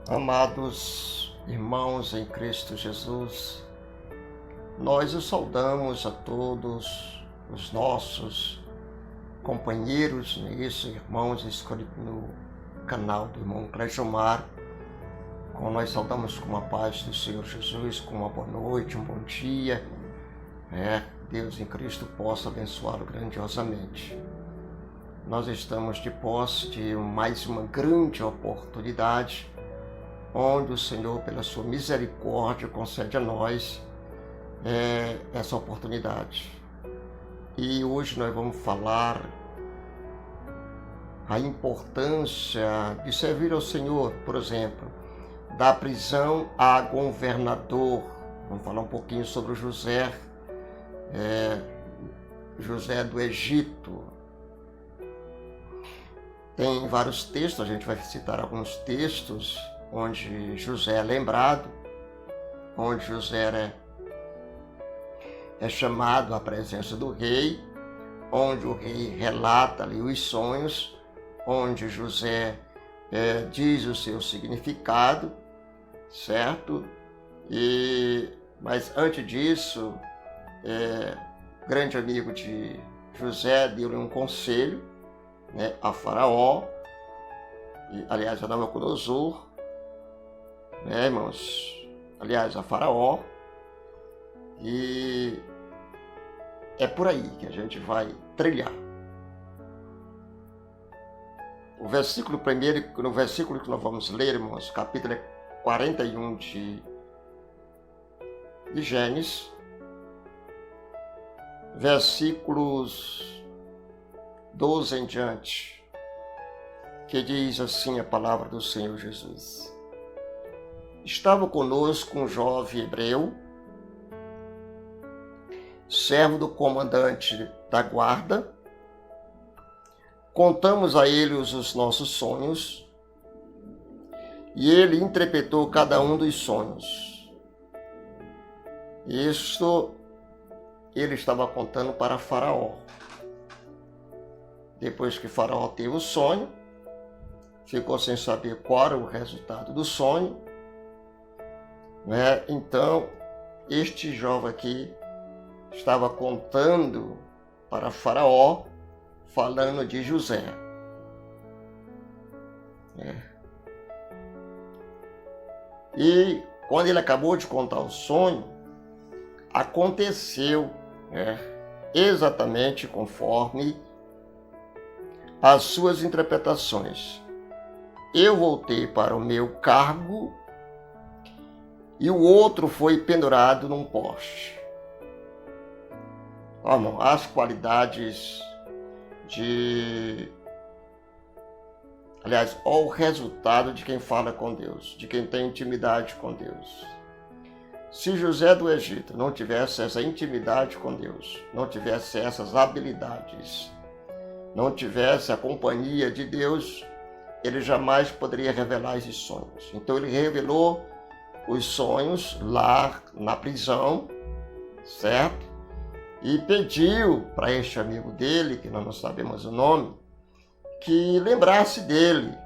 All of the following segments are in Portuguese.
Amados irmãos em Cristo Jesus, nós os saudamos a todos os nossos companheiros nisso, irmãos inscritos no canal do irmão Cleisomar. Com nós saudamos com a paz do Senhor Jesus, com uma boa noite, um bom dia. Deus em Cristo possa abençoá-lo grandiosamente. Nós estamos de posse de mais uma grande oportunidade, onde o Senhor, pela sua misericórdia, concede a nós essa oportunidade. E hoje nós vamos falar a importância de servir ao Senhor, por exemplo, da prisão a governador. Vamos falar um pouquinho sobre o José do Egito. Tem vários textos, a gente vai citar alguns textos onde José é lembrado, onde José é chamado à presença do rei, onde o rei relata ali os sonhos, onde José diz o seu significado, certo? Mas antes disso, grande amigo de José deu-lhe um conselho, a Faraó, aliás, a Nabucodonosor, irmãos? Aliás, a Faraó. E é por aí que a gente vai trilhar. No versículo que nós vamos ler, irmãos, capítulo 41 de Gênesis, versículos 12 em diante, que diz assim a palavra do Senhor Jesus. Estava conosco um jovem hebreu, servo do comandante da guarda. Contamos a ele os nossos sonhos, e ele interpretou cada um dos sonhos. Isto ele estava contando para Faraó. Depois que Faraó teve o sonho, ficou sem saber qual era o resultado do sonho. Então, este jovem aqui estava contando para Faraó, falando de José. E quando ele acabou de contar o sonho, aconteceu exatamente conforme as suas interpretações. Eu voltei para o meu cargo e o outro foi pendurado num poste. As qualidades o resultado de quem fala com Deus, de quem tem intimidade com Deus. Se José do Egito não tivesse essa intimidade com Deus, não tivesse essas habilidades, não tivesse a companhia de Deus, ele jamais poderia revelar esses sonhos. Então ele revelou os sonhos lá na prisão, certo? E pediu para este amigo dele, que nós não sabemos o nome, que lembrasse dele,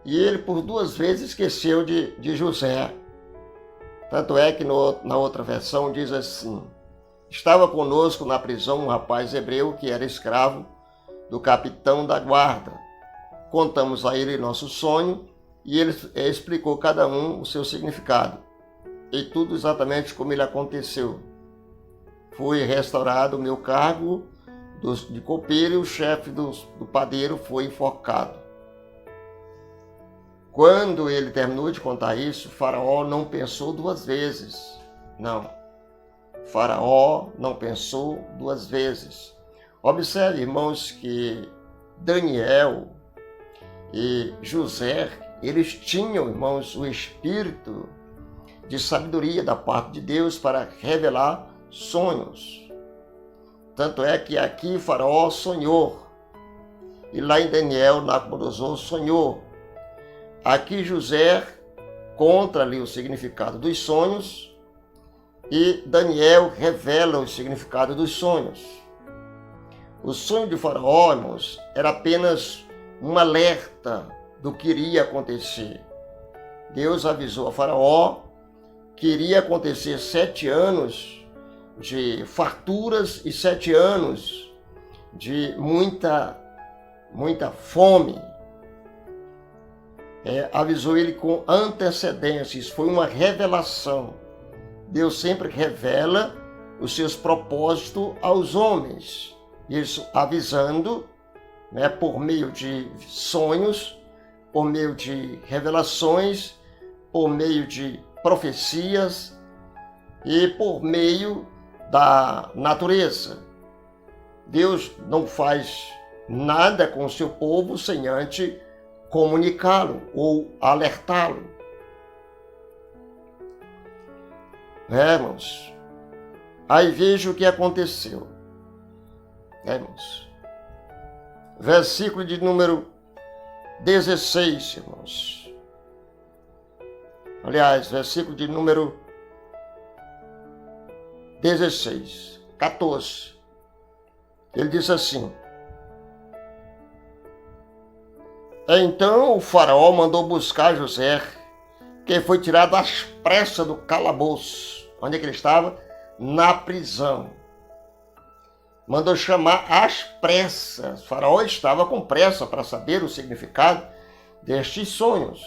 E ele por 2 vezes esqueceu de José. Tanto é que na outra versão diz assim: estava conosco na prisão um rapaz hebreu que era escravo do capitão da guarda. Contamos a ele nosso sonho e ele explicou cada um o seu significado. E tudo exatamente como ele aconteceu. Fui restaurado o meu cargo de copeiro e o chefe do padeiro foi enforcado. Quando ele terminou de contar isso, Faraó não pensou 2 vezes. Não. Faraó não pensou 2 vezes. Observe, irmãos, que Daniel e José, eles tinham, irmãos, o espírito de sabedoria da parte de Deus para revelar sonhos. Tanto é que aqui Faraó sonhou, e lá em Daniel, Nabucodonosor sonhou. Aqui José conta ali o significado dos sonhos, e Daniel revela o significado dos sonhos. O sonho de Faraó, irmãos, era apenas um alerta do que iria acontecer. Deus avisou a Faraó que iria acontecer 7 anos de farturas e 7 anos de muita fome. Avisou ele com antecedência. Isso foi uma revelação. Deus sempre revela os seus propósitos aos homens. Isso avisando, por meio de sonhos, por meio de revelações, por meio de profecias e por meio da natureza. Deus não faz nada com o seu povo sem antes comunicá-lo ou alertá-lo. Irmãos, aí veja o que aconteceu. Irmãos, versículo de número 16, irmãos. Aliás, versículo de número 16, 14. Ele diz assim: Então o faraó mandou buscar José, que foi tirado às pressas do calabouço. Onde é que ele estava? Na prisão. Mandou chamar às pressas. O faraó estava com pressa para saber o significado destes sonhos.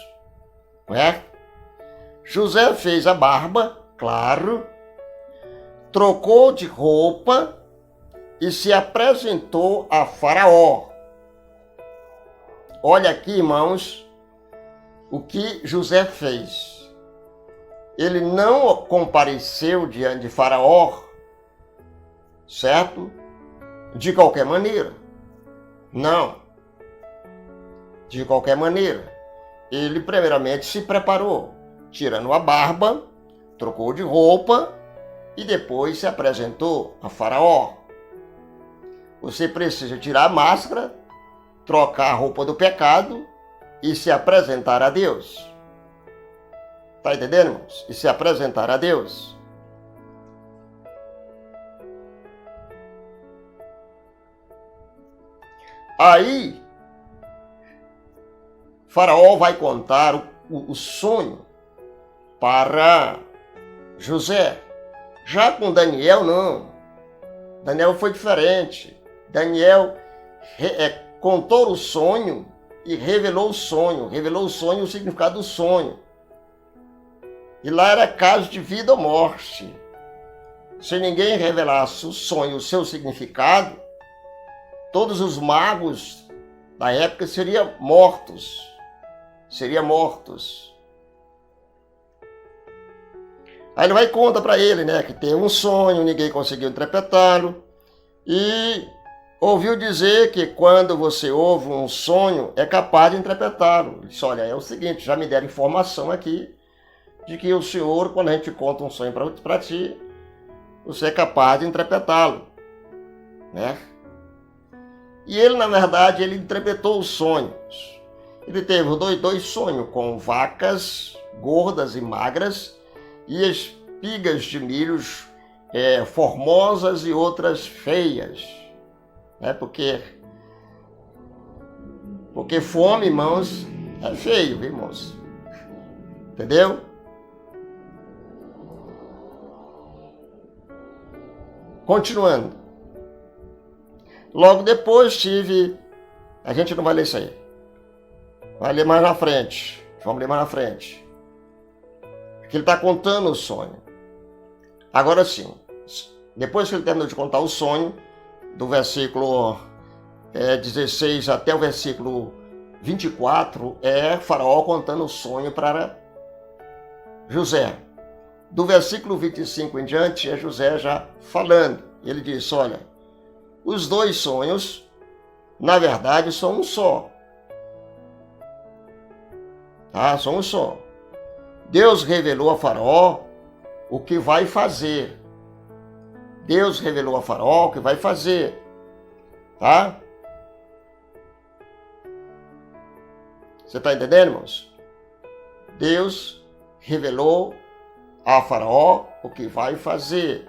Não é? José fez a barba, claro, trocou de roupa e se apresentou a Faraó. Olha aqui, irmãos, o que José fez. Ele não compareceu diante de Faraó, certo? De qualquer maneira. Não. De qualquer maneira. Ele primeiramente se preparou, tirando a barba, trocou de roupa e depois se apresentou a Faraó. Você precisa tirar a máscara, trocar a roupa do pecado e se apresentar a Deus. Está entendendo, irmãos? E se apresentar a Deus. Aí, Faraó vai contar o sonho para José. Já com Daniel, não. Daniel foi diferente. Daniel contou o sonho e revelou o sonho. Revelou o sonho e o significado do sonho. E lá era caso de vida ou morte. Se ninguém revelasse o sonho, o seu significado, todos os magos da época seriam mortos. Seriam mortos. Aí ele vai e conta para ele, que tem um sonho, ninguém conseguiu interpretá-lo. E ouviu dizer que quando você ouve um sonho, é capaz de interpretá-lo. Ele disse, olha, é o seguinte, já me deram informação aqui de que o Senhor, quando a gente conta um sonho para ti, você é capaz de interpretá-lo. E ele, na verdade, ele interpretou os sonhos. Ele teve dois sonhos com vacas gordas e magras e espigas de milhos formosas e outras feias. Porque fome, irmãos, é feio, viu, irmãos? Entendeu? Continuando. Logo depois a gente não vai ler isso aí. Vai ler mais na frente. Vamos ler mais na frente. Porque ele está contando o sonho. Agora sim, depois que ele terminou de contar o sonho, do versículo 16 até o versículo 24, Faraó contando o sonho para José. Do versículo 25 em diante, é José já falando. Ele diz, olha, os dois sonhos, na verdade, são um só. São um só. Deus revelou a Faraó o que vai fazer. Deus revelou a Faraó o que vai fazer. Tá? Você está entendendo, irmãos? Deus revelou a Faraó o que vai fazer.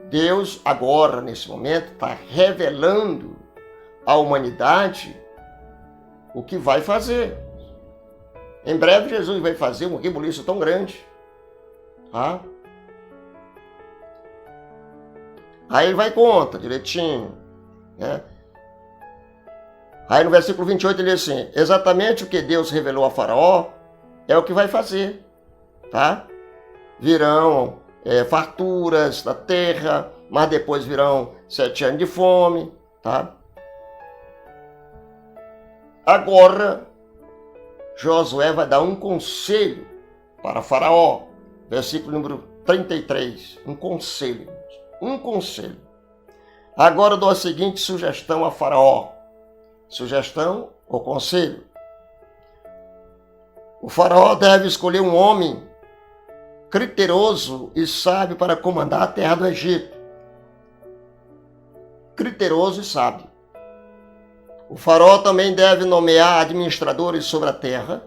Deus, agora, nesse momento, está revelando à humanidade o que vai fazer. Em breve Jesus vai fazer um rebuliço tão grande. Tá? Aí ele vai conta direitinho. Né? Aí no versículo 28 ele diz assim: exatamente o que Deus revelou a Faraó é o que vai fazer. Tá? Virão farturas da terra, mas depois virão 7 anos de fome. Tá? Agora, Josué vai dar um conselho para Faraó. Versículo número 33. Um conselho. Um conselho. Agora eu dou a seguinte sugestão a Faraó. Sugestão ou conselho. O Faraó deve escolher um homem criterioso e sábio para comandar a terra do Egito. Criterioso e sábio. O Faraó também deve nomear administradores sobre a terra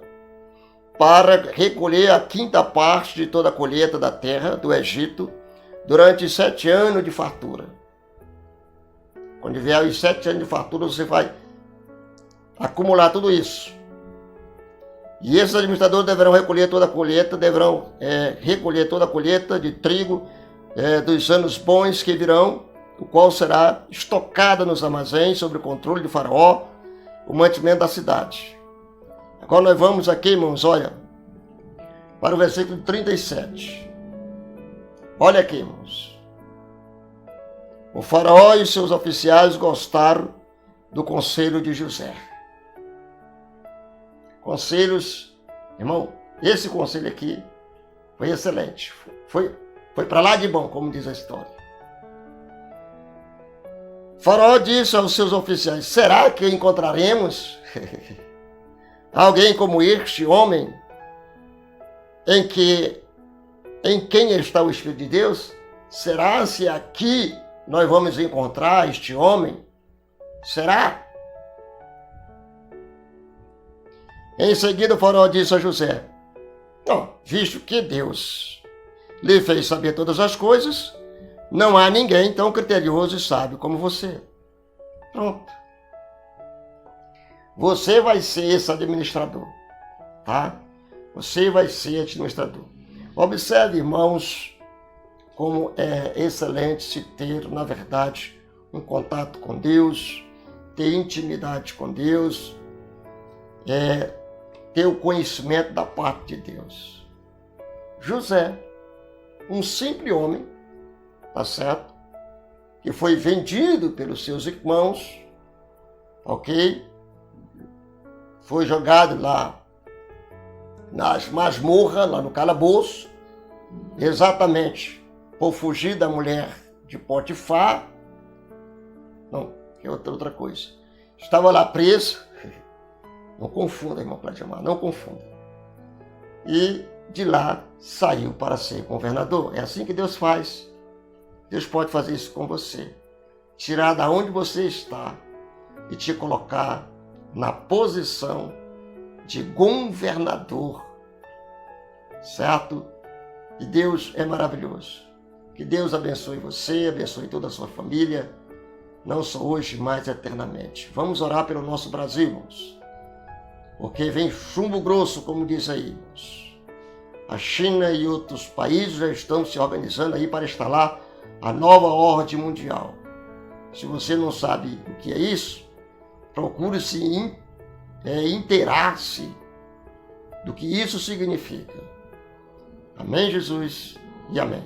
para recolher a 5ª parte de toda a colheita da terra do Egito durante 7 anos de fartura. Quando vier os 7 anos de fartura, você vai acumular tudo isso. E esses administradores deverão recolher toda a colheita, recolher toda a colheita de trigo dos anos bons que virão, o qual será estocada nos armazéns sob o controle de Faraó, o mantimento da cidade. Agora nós vamos aqui, irmãos, olha, para o versículo 37. Olha aqui, irmãos. O Faraó e seus oficiais gostaram do conselho de José. Conselhos, irmão, esse conselho aqui foi excelente. Foi para lá de bom, como diz a história. Faraó disse aos seus oficiais: será que encontraremos alguém como este homem em quem está o Espírito de Deus? Será se aqui nós vamos encontrar este homem? Será? Em seguida o Faraó disse a José: não, visto que Deus lhe fez saber todas as coisas, não há ninguém tão criterioso e sábio como você. Pronto. Você vai ser esse administrador, tá? Você vai ser administrador. Observe, irmãos, como é excelente se ter, na verdade, um contato com Deus, ter intimidade com Deus, ter o conhecimento da parte de Deus. José, um simples homem, tá certo? Que foi vendido pelos seus irmãos, ok? Foi jogado lá nas masmorras, lá no calabouço, exatamente por fugir da mulher de Potifar. Não, é outra coisa. Estava lá preso. Não confunda, irmão Cladimar, não confunda. E de lá saiu para ser governador. É assim que Deus faz. Deus pode fazer isso com você. Tirar da onde você está e te colocar na posição de governador. Certo? E Deus é maravilhoso. Que Deus abençoe você, abençoe toda a sua família, não só hoje, mas eternamente. Vamos orar pelo nosso Brasil, irmãos. Porque vem chumbo grosso, como diz aí, irmãos. A China e outros países já estão se organizando aí para instalar a nova ordem mundial. Se você não sabe o que é isso, procure se inteirar-se do que isso significa. Amém, Jesus, e amém.